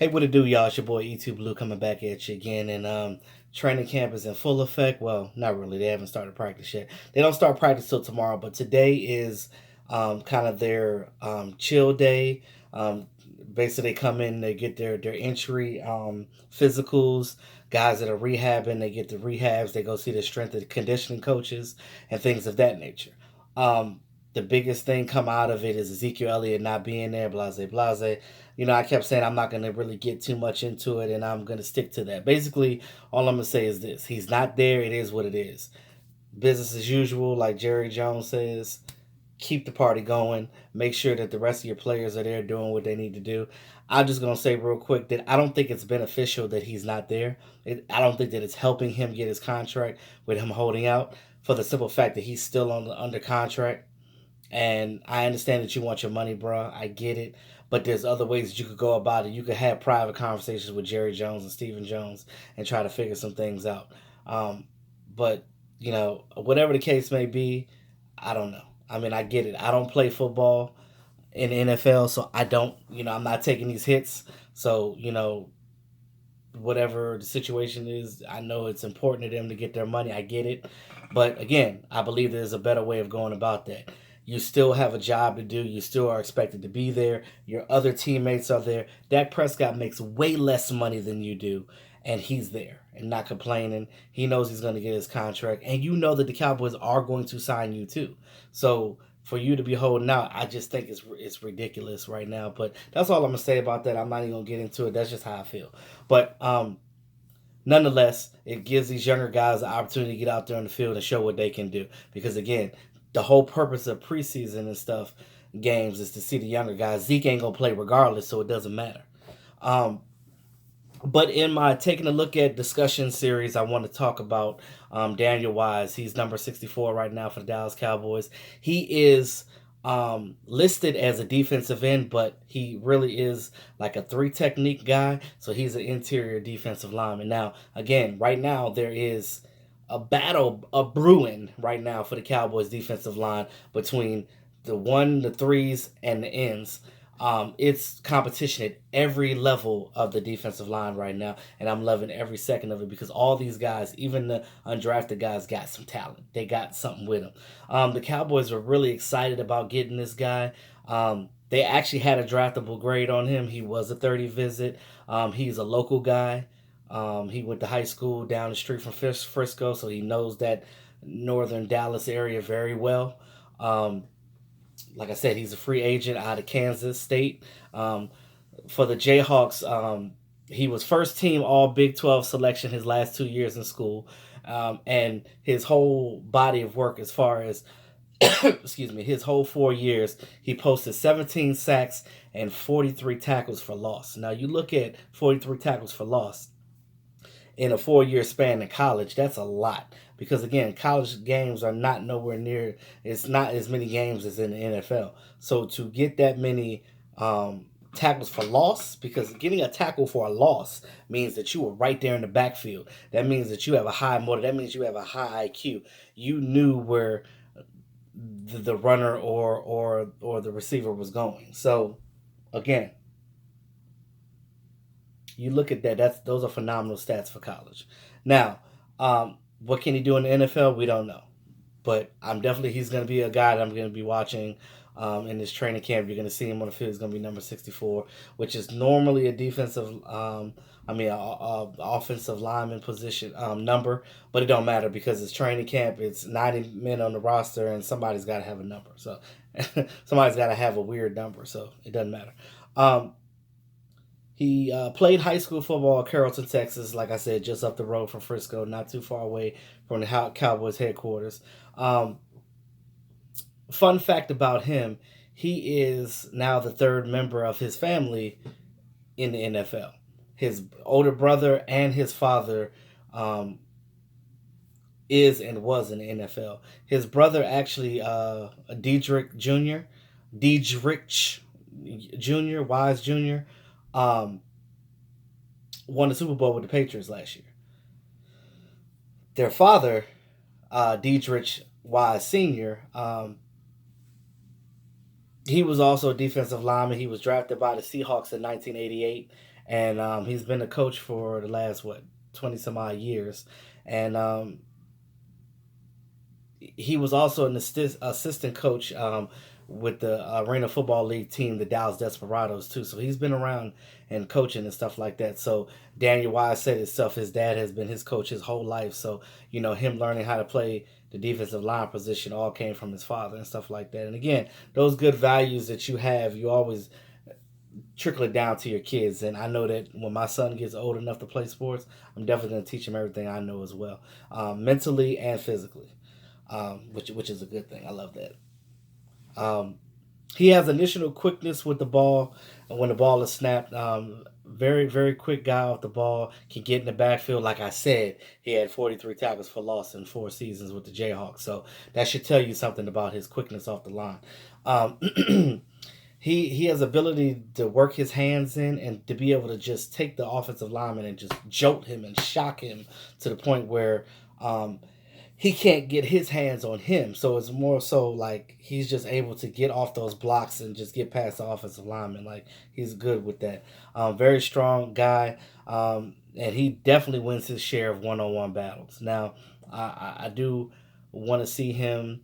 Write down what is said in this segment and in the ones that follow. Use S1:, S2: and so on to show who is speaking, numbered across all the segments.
S1: Hey, what it do, y'all? It's your boy E2 Blue coming back at you again. And training camp is in full effect. Well, not really. They haven't started practice yet. They don't start practice till tomorrow, but today is kind of their chill day. Um, Basically, they come in, they get their entry physicals. Guys that are rehabbing, they get the rehabs. They go see the strength and conditioning coaches and things of that nature. Um, the biggest thing come out of it is Ezekiel Elliott not being there, blase, blase. I kept saying I'm not going to really get too much into it, and I'm going to stick to that. Basically, all I'm going to say is this: he's not there. It is what it is. Business as usual, like Jerry Jones says. Keep the party going. Make sure that the rest of your players are there doing what they need to do. I'm just going to say real quick that I don't think it's beneficial that he's not there. I don't think that it's helping him get his contract with him holding out, for the simple fact that he's still under contract. And I understand that you want your money, bro. I get it. But there's other ways that you could go about it. You could have private conversations with Jerry Jones and Stephen Jones and try to figure some things out. But, whatever the case may be, I don't know. I mean, I get it. I don't play football in the NFL, so I don't, I'm not taking these hits. So, whatever the situation is, I know it's important to them to get their money. I get it. But again, I believe there's a better way of going about that. You still have a job to do. You still are expected to be there. Your other teammates are there. Dak Prescott makes way less money than you do, and he's there and not complaining. He knows he's going to get his contract, and you know that the Cowboys are going to sign you too. So for you to be holding out, I just think it's ridiculous right now. But that's all I'm gonna say about that. I'm not even gonna get into it. That's just how I feel. But nonetheless, it gives these younger guys the opportunity to get out there on the field and show what they can do. Because again, the whole purpose of preseason and stuff games is to see the younger guys. Zeke ain't gonna play regardless, so it doesn't matter. Um, but in my taking a look at discussion series, I want to talk about Daniel Wise. He's number 64 right now for the Dallas Cowboys. He is listed as a defensive end, but he really is like a three technique guy. So he's an interior defensive lineman. Now, again, right now there is a battle, a brewing right now for the Cowboys defensive line between the threes, and the ends. It's competition at every level of the defensive line right now, and I'm loving every second of it because all these guys, even the undrafted guys, got some talent. They got something with them. The Cowboys were really excited about getting this guy. They actually had a draftable grade on him. He was a 30 visit. He's a local guy. He went to high school down the street from Frisco, so he knows that northern Dallas area very well. Like I said, he's a free agent out of Kansas State. For the Jayhawks, he was first team All Big 12 selection his last 2 years in school. And his whole body of work, as far as, excuse me, his whole 4 years, he posted 17 sacks and 43 tackles for loss. Now, you look at 43 tackles for loss in a 4 year span in college, that's a lot. Because again, college games are not nowhere near, it's not as many games as in the NFL. So to get that many tackles for loss, because getting a tackle for a loss means that you were right there in the backfield. That means that you have a high motor. That means you have a high IQ. You knew where the runner or the receiver was going. So again, you look at that. Those are phenomenal stats for college. Now, what can he do in the NFL? We don't know, but he's going to be a guy that I'm going to be watching in this training camp. You're going to see him on the field. He's going to be number 64, which is normally a defensive. Offensive lineman position number, but it don't matter because it's training camp. It's 90 men on the roster, and somebody's got to have a number. So somebody's got to have a weird number. So it doesn't matter. He played high school football at Carrollton, Texas, like I said, just up the road from Frisco, not too far away from the Cowboys headquarters. Fun fact about him, he is now the third member of his family in the NFL. His older brother and his father is and was in the NFL. His brother actually, Diedrich Jr., Wise Jr., um, won the Super Bowl with the Patriots last year. Their father, Diedrich Wise Sr., he was also a defensive lineman. He was drafted by the Seahawks in 1988 and he's been a coach for the last 20 some odd years, and he was also an assistant coach with the Arena Football League team, the Dallas Desperados, too. So he's been around and coaching and stuff like that. So Daniel Wise said himself, his dad has been his coach his whole life. So, him learning how to play the defensive line position all came from his father and stuff like that. And again, those good values that you have, you always trickle it down to your kids. And I know that when my son gets old enough to play sports, I'm definitely going to teach him everything I know as well, mentally and physically, which is a good thing. I love that. Um, he has initial quickness with the ball when the ball is snapped. Very, very quick guy off the ball, can get in the backfield. Like I said, he had 43 tackles for loss in 4 seasons with the Jayhawks. So that should tell you something about his quickness off the line. Um, he has ability to work his hands in and to be able to just take the offensive lineman and just jolt him and shock him to the point where um, he can't get his hands on him. So it's more so like he's just able to get off those blocks and just get past the offensive lineman. Like he's good with that. Very strong guy, and he definitely wins his share of one-on-one battles. Now, I do want to see him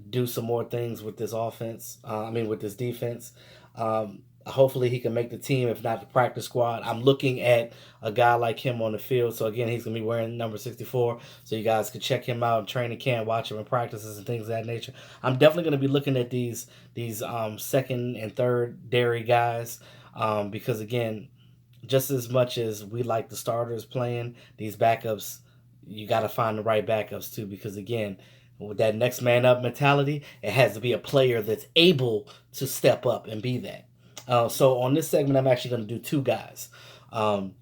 S1: do some more things with this offense. With this defense. Hopefully, he can make the team, if not the practice squad. I'm looking at a guy like him on the field. So, again, he's going to be wearing number 64. So, you guys can check him out in training camp, watch him in practices and things of that nature. I'm definitely going to be looking at these second and third dairy guys because, again, just as much as we like the starters playing, these backups, you got to find the right backups too. Because again, with that next man up mentality, it has to be a player that's able to step up and be that. So on this segment, I'm actually going to do two guys. Um,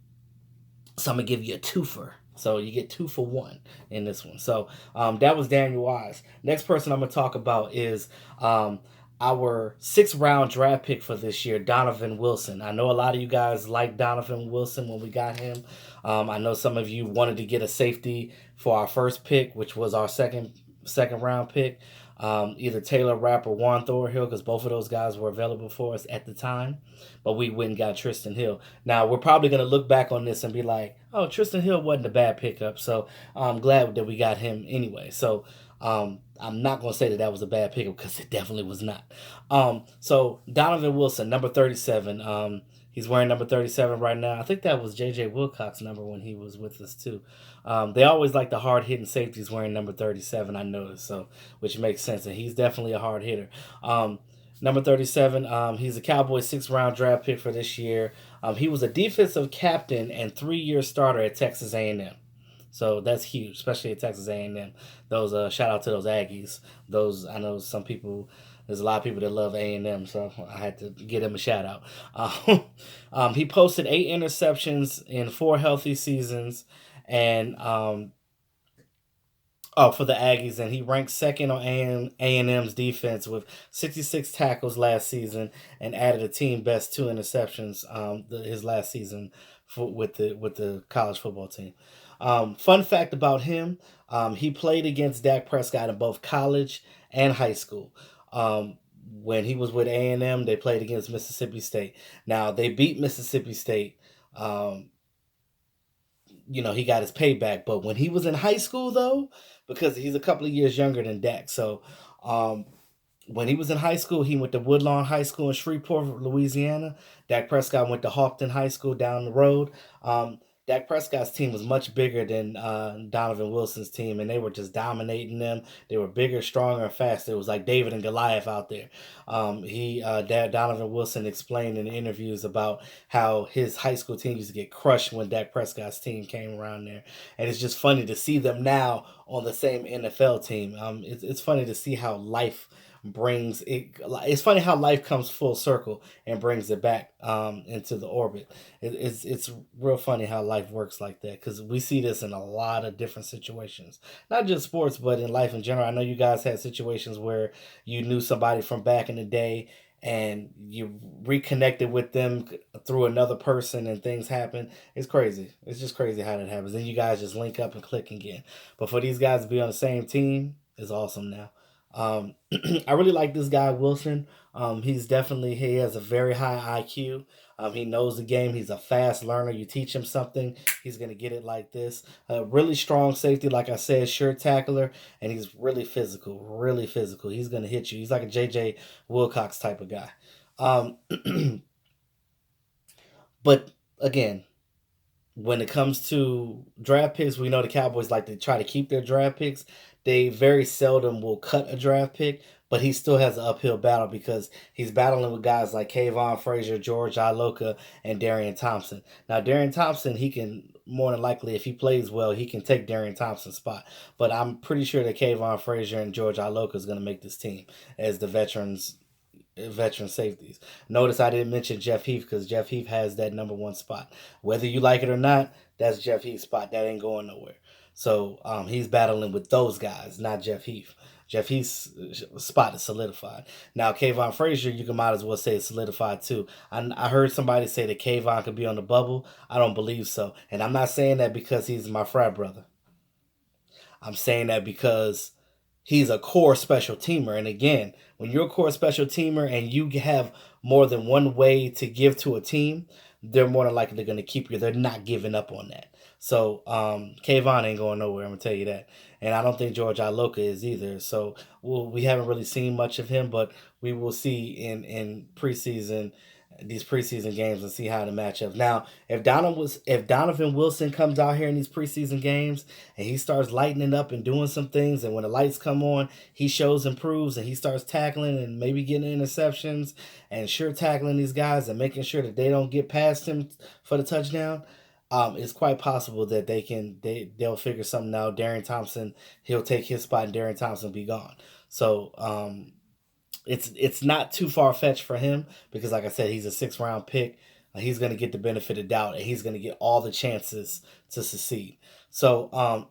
S1: so I'm gonna give you a twofer. So you get 2 for 1 in this one. So that was Daniel Wise. Next person I'm gonna talk about is our 6th round draft pick for this year, Donovan Wilson. I know a lot of you guys like Donovan Wilson when we got him. I know some of you wanted to get a safety for our first pick, which was our second round pick. Either Taylor Rapp or Juan Thorhill, because both of those guys were available for us at the time. But we went and got Tristan Hill. Now, we're probably going to look back on this and be like, oh, Tristan Hill wasn't a bad pickup. So I'm glad that we got him anyway. So I'm not going to say that was a bad pickup because it definitely was not. So Donovan Wilson, number 37. He's wearing number 37 right now. I think that was J.J. Wilcox's number when he was with us, too. They always like the hard-hitting safeties wearing number 37, I noticed, so which makes sense. And he's definitely a hard hitter. Number 37, he's a Cowboys 6th-round draft pick for this year. He was a defensive captain and 3-year starter at Texas A&M. So that's huge, especially at Texas A&M. Those shout out to those Aggies. Those I know some people. There's a lot of people that love A&M, so I had to give him a shout out. He posted 8 interceptions in 4 healthy seasons, and for the Aggies, and he ranked second on A&M's defense with 66 tackles last season, and added a team best 2 interceptions his last season with the college football team. Fun fact about him: he played against Dak Prescott in both college and high school. When he was with A&M, they played against Mississippi State. Now they beat Mississippi State. He got his payback. But when he was in high school, though, because he's a couple of years younger than Dak, so um, when he was in high school, he went to Woodlawn High School in Shreveport, Louisiana. Dak Prescott went to Hawkton High School down the road. Dak Prescott's team was much bigger than Donovan Wilson's team, and they were just dominating them. They were bigger, stronger, and faster. It was like David and Goliath out there. Donovan Wilson explained in interviews about how his high school team used to get crushed when Dak Prescott's team came around there, and it's just funny to see them now on the same NFL team. It's funny to see how life brings it. It's funny how life comes full circle and brings it back into the orbit. It's real funny how life works like that, because we see this in a lot of different situations, not just sports, but in life in general. I know you guys had situations where you knew somebody from back in the day and you reconnected with them through another person and things happen. It's crazy. It's just crazy how that happens. Then you guys just link up and click again. But for these guys to be on the same team is awesome now. I really like this guy Wilson. He has a very high IQ. He knows the game. He's a fast learner. You teach him something, he's going to get it like this. Really strong safety, like I said, sure tackler, and he's really physical, really physical. He's going to hit you. He's like a J.J. Wilcox type of guy. Um, but again, when it comes to draft picks, we know the Cowboys like to try to keep their draft picks. They very seldom will cut a draft pick, but he still has an uphill battle because he's battling with guys like Kayvon Frazier, George Iloka, and Darian Thompson. Now, Darian Thompson, he can more than likely, if he plays well, he can take Darian Thompson's spot. But I'm pretty sure that Kayvon Frazier and George Iloka is going to make this team as the veteran safeties. Notice I didn't mention Jeff Heath because Jeff Heath has that number one spot. Whether you like it or not, that's Jeff Heath's spot. That ain't going nowhere. So he's battling with those guys, not Jeff Heath. Jeff Heath's spot is solidified. Now, Kayvon Frazier, you can might as well say it's solidified too. I heard somebody say that Kayvon could be on the bubble. I don't believe so. And I'm not saying that because he's my frat brother. I'm saying that because he's a core special teamer. And again, when you're a core special teamer and you have more than one way to give to a team, they're more than likely going to keep you. They're not giving up on that. So Kayvon ain't going nowhere. I'm gonna tell you that, and I don't think George Iloka is either. So we haven't really seen much of him, but we will see in preseason these preseason games and see how to match up. Now, if Donovan Wilson comes out here in these preseason games and he starts lightening up and doing some things, and when the lights come on, he shows improves and he starts tackling and maybe getting interceptions and sure tackling these guys and making sure that they don't get past him for the touchdown. It's quite possible that they'll figure something out. Darian Thompson, he'll take his spot and Darian Thompson will be gone. So it's not too far fetched for him because, like I said, he's a 6th-round pick. He's going to get the benefit of doubt, and he's going to get all the chances to succeed. So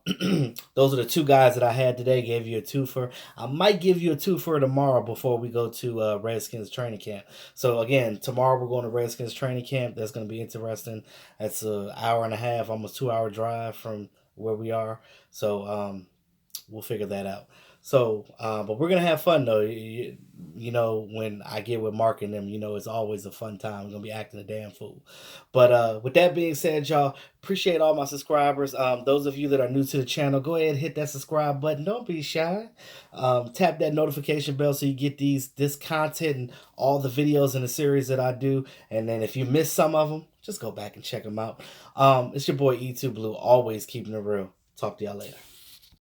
S1: those are the two guys that I had today. Gave you a twofer. I might give you a twofer tomorrow before we go to Redskins training camp. So again, tomorrow we're going to Redskins training camp. That's going to be interesting. That's an hour and a half, almost 2-hour drive from where we are. So we'll figure that out. So, but we're gonna have fun though. You know, when I get with Mark and them, it's always a fun time. We're gonna be acting a damn fool. But with that being said, y'all, appreciate all my subscribers. Those of you that are new to the channel, go ahead and hit that subscribe button. Don't be shy. Tap that notification bell so you get this content and all the videos in the series that I do. And then if you miss some of them, just go back and check them out. It's your boy E2 Blue, always keeping it real. Talk to y'all later.